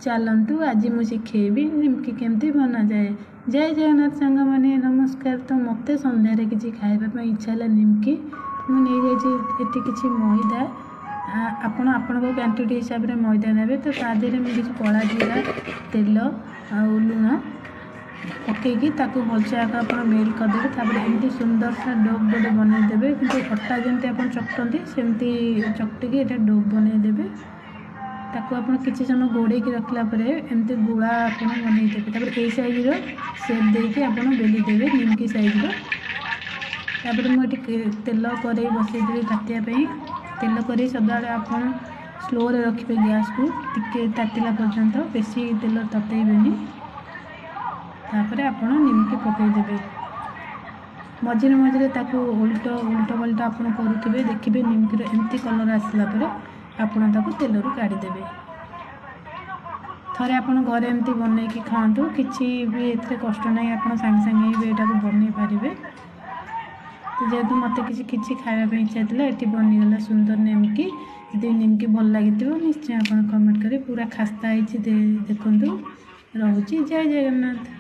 चलतु आज मुझे शिखेबी निमकी केमती बना जाए। जय जगन्नाथ सांग मैंने नमस्कार। तो मत सन्धार किसी खाइबा इच्छा है निमकी मुझे किसी मैदा आपण क्वांटिटी हिसाब से मैदा ने तो तादेह मुझे कला जीरा तेल आ लुण पकईकि भलसे आगे आप मेल्ट करदे। तापर एमती सुंदर सा डोप गोटे बनईदे कि अटा जमी आप चकटती सेमती चकटिकी डोप बनईदे। ताको आप किसी समय घोड़े रखला एमती गुड़ा आप बनईदे। तापर यही साइज सेप देके आप बेलीदेवे निमकी साइज। तापर मुझे तेल कड़े बसईदेवी तातियापाई। तेल कड़े सदाबे आप स्लो रे रखिए गैस को टिके तातिला पर्यंत बेसी तेल ततेबेनी। तापर आप निमकी पकईदेवे मझे मझे उल्ट उल्ट पल्ट आप करुवे देखिए निमकीर एमती कलर आसला आपण तेल रू काढ़ीदेवे। थरे आप घरे एमती बनईकी खातु किसी भी एथे कष्ट ना आप सांगे सांगे भी यहाँ बनई पारे। तो जेहेतु मत किसी खावाई इच्छा था ये बनीगला सुंदर निमकी। यदि निमकी भल लगी निश्चय आप कमेंट करें। पूरा खास्ता देखु रोचे। जय जगन्नाथ।